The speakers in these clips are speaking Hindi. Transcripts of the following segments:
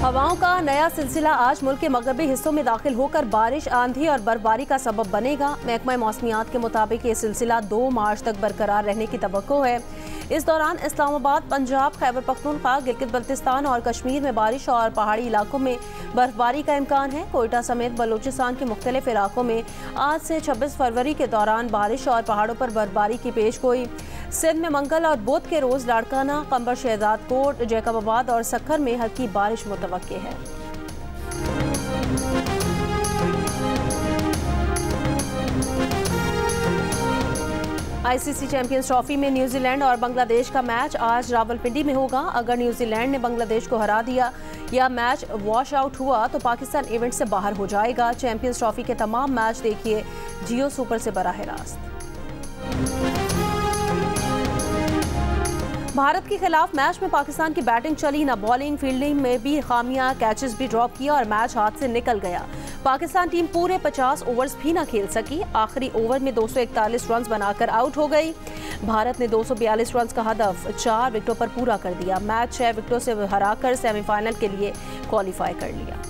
हवाओं का नया सिलसिला आज मुल्क के मगरबी हिस्सों में दाखिल होकर बारिश, आंधी और बर्फबारी का सबब बनेगा। महकमा मौसमियात के मुताबिक ये सिलसिला 2 मार्च तक बरकरार रहने की तवक्को है। इस दौरान इस्लामाबाद, पंजाब, खैबर पख्तूनख्वा, गिलगित बल्तिस्तान और कश्मीर में बारिश और पहाड़ी इलाकों में बर्फबारी का इम्कान है। कोयटा समेत बलूचिस्तान के मुख्तलिफ इलाकों में आज से 26 फरवरी के दौरान बारिश और पहाड़ों पर बर्फबारी की पेशगोई। सिंध में मंगल और बुध के रोज लाड़काना, कंबर शहजाद कोट, जैकबाबाद और सक्खर में हल्की बारिश मुतवक्के है। आईसीसी चैंपियंस ट्रॉफी में न्यूजीलैंड और बांग्लादेश का मैच आज रावलपिंडी में होगा। अगर न्यूजीलैंड ने बांग्लादेश को हरा दिया या मैच वॉश आउट हुआ तो पाकिस्तान इवेंट से बाहर हो जाएगा। चैंपियंस ट्रॉफी के तमाम मैच देखिए जियो सुपर से बराह रास्त। भारत के खिलाफ मैच में पाकिस्तान की बैटिंग चली न बॉलिंग, फील्डिंग में भी खामियां, कैचेस भी ड्रॉप किया और मैच हाथ से निकल गया। पाकिस्तान टीम पूरे 50 ओवर्स भी न खेल सकी। आखिरी ओवर में 241 रन बनाकर आउट हो गई। भारत ने 242 रन का हदफ 4 विकेटों पर पूरा कर दिया। मैच 6 विकेटों से हराकर सेमीफाइनल के लिए क्वालिफाई कर लिया।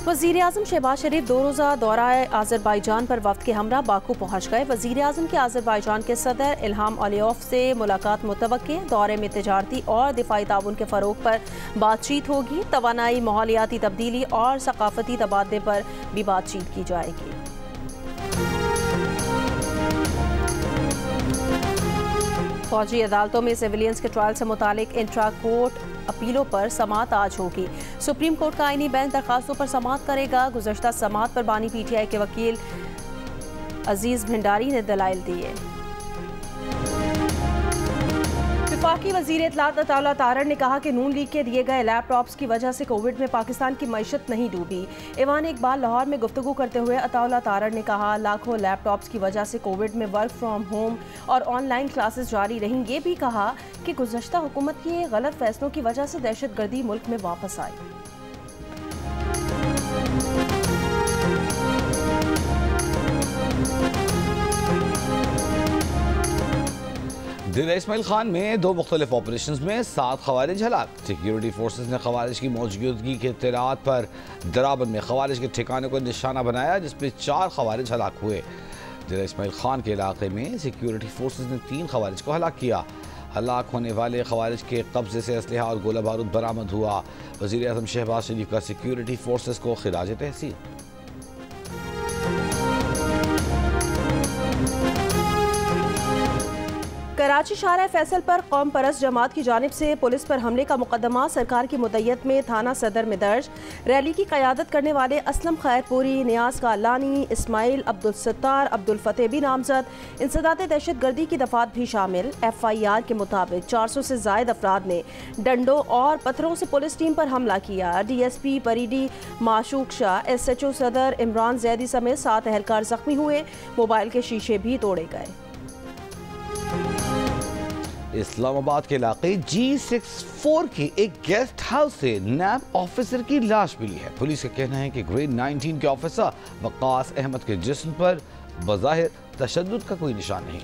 वज़ीर-ए-आज़म शहबाज शरीफ 2 रोज़ा दौरा आज़रबाईजान पर वफ्द के हमरा बाकू पहुँच गए। वज़ीर-ए-आज़म की आज़रबाईजान के सदर इल्हाम अलियोव से मुलाकात मुतवक्के। दौरे में तिजारती और दिफाई ताउन के फ़रोग पर बातचीत होगी। तवानाई, माहौलियाती तब्दीली और सकाफती तबादले पर भी बातचीत की जाएगी। फौजी अदालतों में सिविलियंस के ट्रायल से मुतालिक इंट्रा कोर्ट अपीलों पर समाअत आज होगी। सुप्रीम कोर्ट का आईनी बेंच दरखास्तों पर समाअत करेगा। गुज़श्ता समाअत पर बानी पीटीआई के वकील अजीज भंडारी ने दलाइल दिए। वफाकी वज़ीर इत्तलात अताउल्लाह तारड़ ने कहा कि नून लीग के दिए गए लैपटॉप्स की वजह से कोविड में पाकिस्तान की मईशत नहीं डूबी। ईवान इकबाल लाहौर में गुफ्तगू करते हुए अताउल्लाह तारड़ ने कहा, लाखों लैपटॉप्स की वजह से कोविड में वर्क फ्रॉम होम और ऑनलाइन क्लासेस जारी रहीं। ये भी कहा कि गुज़श्ता हुकूमत के गलत फैसलों की वजह से दहशतगर्दी मुल्क में वापस आई। जिला इस्माइल खान में 2 मुख्तलिफ ऑपरेशन में 7 खवारिज हलाक। सिक्योरिटी फोर्सेज ने खवारिज की मौजूदगी के इत्तलात पर दराबन में खवारिज के ठिकाने को निशाना बनाया, जिसमें 4 खवारिज हलाक हुए। जिला इस्माइल खान के इलाके में सिक्योरिटी फोर्सेज ने 3 खवारिज को हलाक किया। हलाक होने वाले खवारिज के कब्जे से असलहा और गोला बारूद बरामद हुआ। वज़ीर आज़म शहबाज शरीफ का सिक्योरिटी फोर्सेज को खिराज तहसीन। कराची शाहराह फैसल पर कौम परस्त जमात की जानिब से पुलिस पर हमले का मुकदमा सरकार की मुद्दत में थाना सदर में दर्ज। रैली की क़यादत करने वाले असलम खैरपुरी, नियाज कालानी, इस्माइल अब्दुल सत्तार, अब्दुल फतेह भी नामजद। इंसदाद दहशतगर्दी की दफात भी शामिल। FIR के मुताबिक 400 से ज़ायद अफराद ने डंडों और पत्थरों से पुलिस टीम पर हमला किया। DSP बरीडी माशूक शाह, SHO सदर इमरान जैदी समेत 7 एहलकार जख्मी हुए। मोबाइल के शीशे भी तोड़े गए। इस्लामाबाद के इलाके G64 के एक गेस्ट हाउस से नैब ऑफिसर की लाश मिली है। पुलिस का कहना है कि ग्रेड 19 के ऑफिसर वक्कास अहमद के जिस्म पर बज़ाहिर तशद्दुद का कोई निशान नहीं।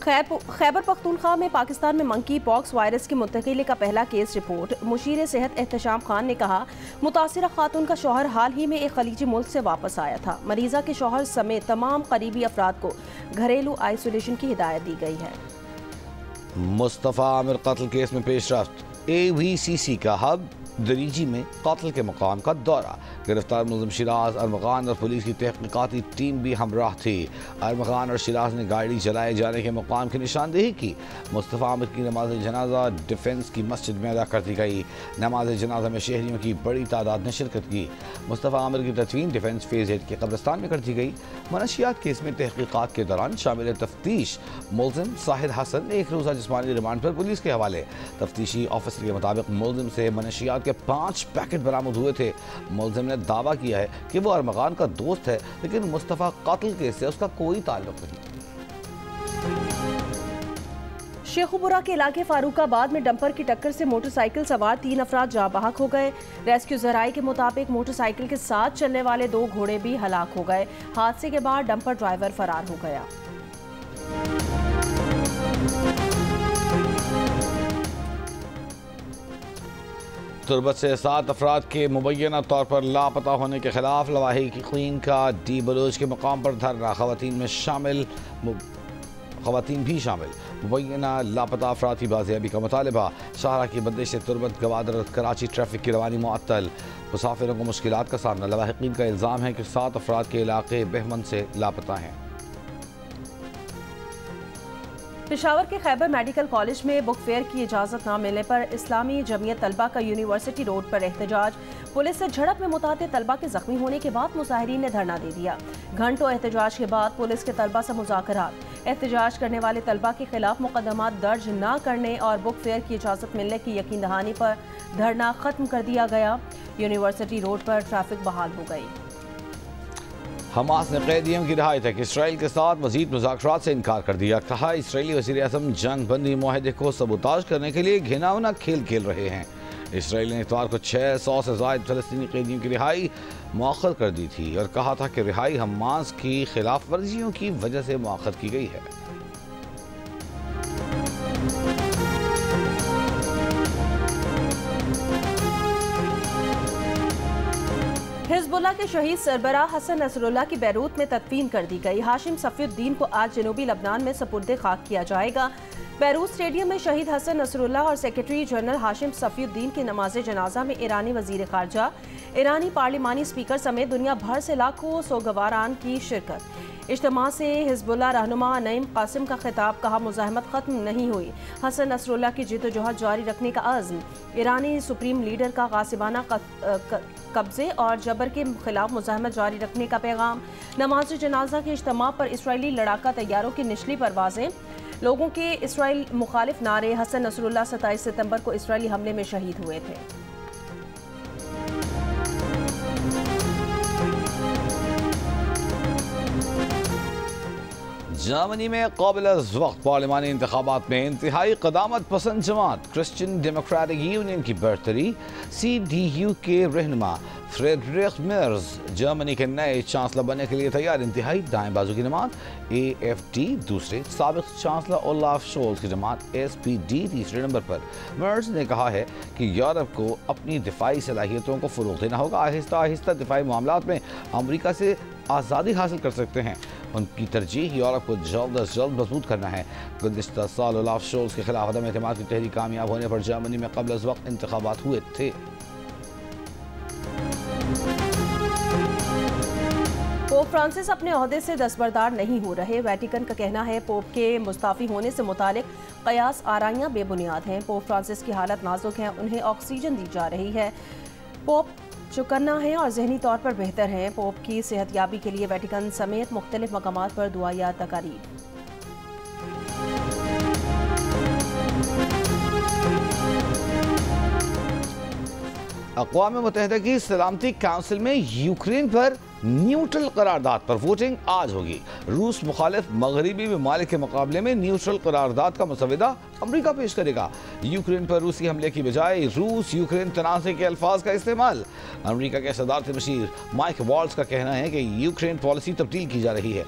खैबर पख्तूनख्वा में पाकिस्तान में मंकी पॉक्स वायरस की मुंतकिली का पहला केस रिपोर्ट। मुशीर सेहत एहतशाम खान ने कहा, मुतासिरा खातून का शौहर हाल ही में एक खलीजी मुल्क से वापस आया था। मरीजा के शौहर समेत तमाम करीबी अफराद को घरेलू आइसोलेशन की हिदायत दी गई है। मुस्तफ़ा आमिर कत्ल केस में पेशरफ्त। AVCC का हब दरीजी में कत्ल के मकाम का दौरा। गिरफ्तार मुलजिम शिराज, अरमगान और पुलिस की तहकीकाती टीम भी हमराह थी। अरमगान और शिराज ने गाड़ी जलाए जाने के मकाम की निशानदेही की। मुस्तफ़ा आमिर की नमाज जनाजा डिफेंस की मस्जिद में अदा कर दी गई। नमाज जनाजा में शहरियों की बड़ी तादाद ने शिरकत की। मुस्तफ़ा आमिर की तदफीन डिफेंस फेज 8 के कब्रिस्तान में कर दी गई। मनशियात केस में तहकीकात के दौरान शामिल तफ्तीश मुलजिम साहिद हसन 1 रोज़ा जिस्मानी रिमांड पर पुलिस के हवाले। तफ्तीशी ऑफिसर के मुताबिक मुलजिम से मनशियात के 5 पैकेट बरामद हुए थे। मुलजिम ने दावा किया है कि वो अरमगान का दोस्त है, लेकिन मुस्तफ़ा कत्ल केस से उसका कोई ताल्लुक नहीं। शेखुपुरा के इलाके फारूकाबाद में डंपर की टक्कर से मोटरसाइकिल सवार 3 अफराद जाँ बहक हो गए। रेस्क्यू जराये के मुताबिक मोटरसाइकिल के साथ चलने वाले 2 घोड़े भी हलाक हो गए। हादसे के बाद डंपर ड्राइवर फरार हो गया। तुर्बत से 7 अफराद के मुबैना तौर पर लापता होने के खिलाफ लवाहिकीन का डी बलूच के मकाम पर धरना, खवातीन भी शामिल। मुबैना लापता अफराद की बाजियाबी का मुतालबा। शाहरा की बंदिश से तुर्बत गवादर कराची ट्रैफिक की रवानी मुअत्तल। मुसाफिरों को मुश्किलात का सामना। लवाहिकीन का इल्ज़ाम है कि 7 अफराद के इलाके बहमन से लापता हैं। पेशावर के खैबर मेडिकल कॉलेज में बुक फेयर की इजाज़त न मिलने पर इस्लामी जमीयत तलबा का यूनिवर्सिटी रोड पर एहतजाज। पुलिस से झड़प में मुतादिद तलबा के जख्मी होने के बाद मुजाहिरीन ने धरना दे दिया। घंटों एहतजाज के बाद पुलिस के तलबा से मुज़ाकरात। एहतजाज करने वाले तलबा के खिलाफ मुकदमा दर्ज न करने और बुक फेयर की इजाज़त मिलने की यकीन दहानी पर धरना खत्म कर दिया गया। यूनिवर्सिटी रोड पर ट्रैफिक बहाल हो गई। हमास ने कैदियों की रिहाई तक इसराइल के साथ मजीद मुज़ाकरात से इनकार कर दिया। कहा इसराइली वज़ीर-ए-आज़म जंग बंदी मुआहदे को सबूताज करने के लिए घिनौना खेल खेल रहे हैं। इसराइल ने इतवार को 600 से ज़ायद फ़लस्तीनी कैदियों की रिहाई मौखर कर दी थी और कहा था कि रिहाई हमास की खिलाफ वर्जियों की वजह से मौखर की गई है। हिज़्बुल्लाह के शहीद सरबराह हसन नसरुल्लाह की बैरूत में तदफीन कर दी गई। हाशिम सफ़ीउद्दीन को आज जनूबी लबनान में सपुर्दे खाक किया जाएगा। बैरूत स्टेडियम में शहीद हसन नसरुल्लाह और सेक्रेटरी जनरल हाशिम सफ़ीउद्दीन की नमाज जनाजा में ईरानी वज़ीर ख़ारजा, ईरानी पार्लिमानी स्पीकर समेत दुनिया भर से लाखों सोगवारान की शिरकत। इज्तिमा से हिज़्बुल्लाह रहनुमा नईम कासिम का खिताब। कहा मुज़ाहमत ख़त्म नहीं हुई। हसन नसरुल्लाह की जिद्दोजहद जारी रखने का अज़्म। ईरानी सुप्रीम लीडर का गासिबाना कब्जे और जबर के खिलाफ मुज़ाहमत जारी रखने का पैगाम। नमाज जनाजा के इज्तिमा पर इसराइली लड़ाका तैयारों की निचली परवाज़ें। लोगों के इसराइल मुखालिफ नारे। हसन नसरुल्लाह 27 सितंबर को इसराइली हमले में शहीद हुए थे। जर्मनी में क़ाबिल-अज़-वक़्त पार्लिमानी इंतख़ाबात में इंतहाई क़दामत पसंद जमात क्रिश्चियन डेमोक्रेटिक यूनियन की बरतरी। CDU के रहनुमा फ्रेडरिक मेर्ज जर्मनी के नए चांसलर बनने के लिए तैयार। इंतहाई दाएं बाजू की जमात AfD दूसरे, साबिक़ चांसलर ओलाफ शोल्ज़ की जमात SPD तीसरे नंबर पर। मेर्ज ने कहा है कि यूरोप को अपनी दिफाई सलाहियतों को फ़रोग़ देना होगा। आहिस्ता आहिस्ता दिफाई मामलात में अमरीका से आज़ादी हासिल कर सकते हैं। उनकी तरजीह यूरोप को जल्द अज जल्द मजबूत करना है। गुज़िश्ता साल ओलाफ शोल्ज़ के खिलाफ अदम एतमाद की तहरीक कामयाब होने पर जर्मनी में क़ब्ल-अज़-वक़्त इंतख़ाबात हुए थे। पोप फ्रांसिस अपने ओहदे से दस्तबरदार नहीं हो रहे। वेटिकन का कहना है पोप के मुस्ताफ़ी होने से मुतालिक क़यास आराइयाँ बेबुनियाद हैं। पोप फ्रांसिस की हालत नाजुक है, उन्हें ऑक्सीजन दी जा रही है। पोप चुकन्ना है और जहनी तौर पर बेहतर हैं। पोप की सेहतयाबी के लिए वेटिकन समेत मुख्तलिफ मकामात पर दुआया तकारीब। अक़वाम मुत्तहिदा की सलामती काउंसिल में यूक्रेन पर न्यूट्रल करारदाद पर वोटिंग आज होगी। रूस मुखालिफ मगरबी ममालिक के मुकाबले में न्यूट्रल करारदाद का मसवदा अमरीका पेश करेगा। यूक्रेन पर रूसी हमले की बजाय रूस यूक्रेन तनाज़े के अल्फाज का इस्तेमाल। अमरीका के सदारती मशीर माइक वॉल्स का कहना है कि यूक्रेन पॉलिसी तब्दील की जा रही है।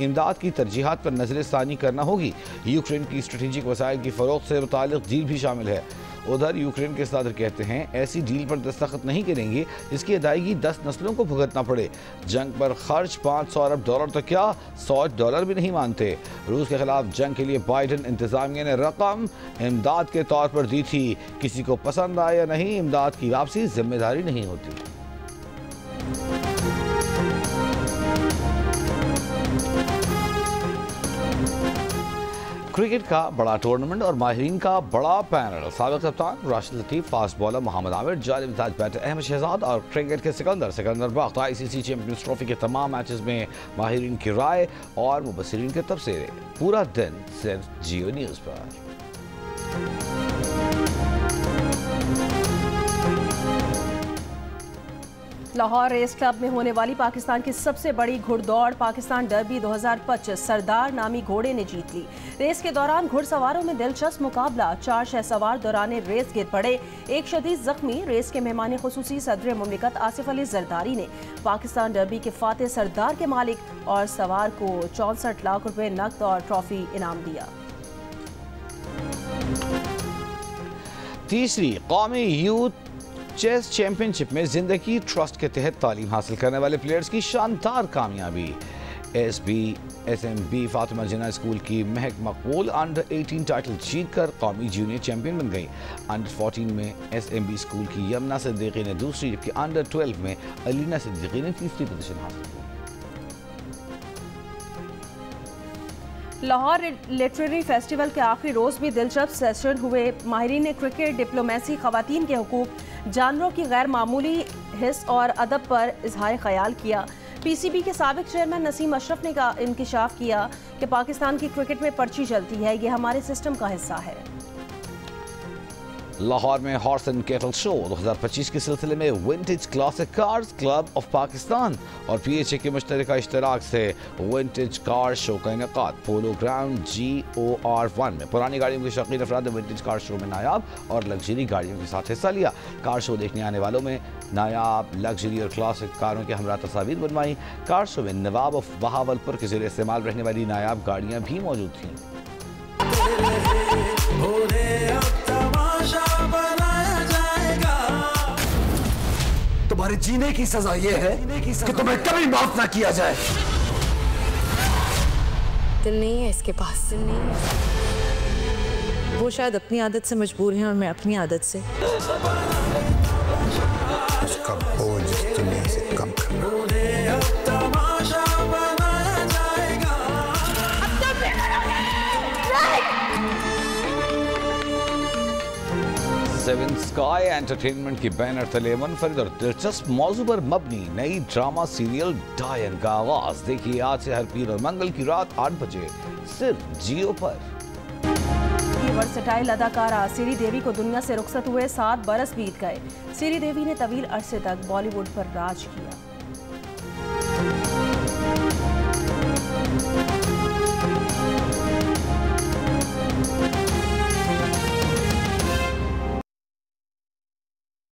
इमदाद की तरजीहात पर नज़रसानी करना होगी। यूक्रेन की स्ट्रेटेजिक वसाइल की फ़रोख्त से मुताल्लिक़ डील भी शामिल है। उधर यूक्रेन के सदर कहते हैं ऐसी डील पर दस्तखत नहीं करेंगे जिसकी अदायगी 10 नस्लों को भुगतना पड़े। जंग पर खर्च $500 अरब तक क्या $100 भी नहीं मानते। रूस के खिलाफ जंग के लिए बाइडन इंतजामिया ने रकम इमदाद के तौर पर दी थी। किसी को पसंद आए या नहीं, इमदाद की वापसी जिम्मेदारी नहीं होती। क्रिकेट का बड़ा टूर्नामेंट और माहिरीन का बड़ा पैनल। साबिक़ कप्तान राशिद लतीफ़, फास्ट बॉलर मोहम्मद आमिर, जालिब ताज बैटर अहमद शहजाद और क्रिकेट के सिकंदर बख्त। ICC चैंपियंस ट्रॉफी के तमाम मैचेस में माहिरीन की राय और मुबस्सिरीन के तबसरे। पूरा दिन सिर्फ जियो न्यूज़ पर। लाहौर रेस क्लब में होने वाली पाकिस्तान की सबसे बड़ी घुड़दौड़ पाकिस्तान डर्बी 2025 सरदार नामी घोड़े ने जीत ली। रेस के दौरान घुड़सवारों में दिलचस्प मुकाबला। 4 शहसवार दौरान रेस गिर पड़े, एक शदीद जख्मी। रेस के मेहमान खुसूसी सदर मुमलिकत आसिफ अली जरदारी ने पाकिस्तान डर्बी के फातेह सरदार के मालिक और सवार को 64 लाख रुपए नकद और ट्रॉफी इनाम दिया। तीसरी कौमी यूथ चेस चैंपियनशिप में जिंदगी ट्रस्ट के तहत तालीम हासिल करने वाले प्लेयर्स की शानदार कामयाबी। SB फातिमा जिन्ना स्कूल की महक मकबूल अंडर 18 टाइटल जीतकर कौमी जूनियर चैंपियन बन गई। अंडर 14 में SMB स्कूल की यमुना सिद्दीकी ने दूसरी, जबकि अंडर 12 में अलीना सिद्दीकी ने तीसरी पोजीशन हासिल की। लाहौर लिटरेरी फेस्टिवल के आखिरी रोज़ भी दिलचस्प सेशन हुए। माहिरीन क्रिकेट, डिप्लोमेसी, खवातीन के हुकूक, जानवरों की गैर मामूली हिस्स और अदब पर इजहार ख्याल किया। PCB के साबिक चेयरमैन नसीम अशरफ ने इंकिशाफ किया कि पाकिस्तान की क्रिकेट में पर्ची चलती है, ये हमारे सिस्टम का हिस्सा है। लाहौर में हॉर्स एंड कैटल शो 2025 के सिलसिले में vintage classic cars club of Pakistan और PHA के मुश्तरका इश्तराक से विंटेज कार शो का इनेकाद पोलो ग्राउंड GOR1 में। पुरानी गाड़ियों के शौकीन अफराद ने विंटेज कार शो में नायाब और लग्जरी गाड़ियों के साथ हिस्सा लिया। कार शो देखने आने वालों में नायाब, लग्जरी और क्लासिक कारों के हमरा तस्वीर बनवाई। कार शो में नवाब ऑफ बहावलपुर के ज़ेर इस्तेमाल रहने वाली नायाब गाड़ियाँ भी मौजूद थीं। तुम्हारे जीने की सजा ये है कि तुम्हें कभी माफ ना किया जाए। दिल नहीं है इसके पास, दिल नहीं है। वो शायद अपनी आदत से मजबूर हैं और मैं अपनी आदत से। उसका बोझ इस दुनिया से कम करना। सेवन स्काई एंटरटेनमेंट की बैनर तले मुनफरिद और दिलचस्प मौजू पर मबनी नई ड्रामा सीरियल डायन का आगाज देखिए आज से हर पीर और मंगल की रात 8 बजे सिर्फ जियो पर। वर्सेटाइल अदाकारा श्री देवी को दुनिया से रुखसत हुए 7 बरस बीत गए। श्री देवी ने तवील अरसे तक बॉलीवुड पर राज किया।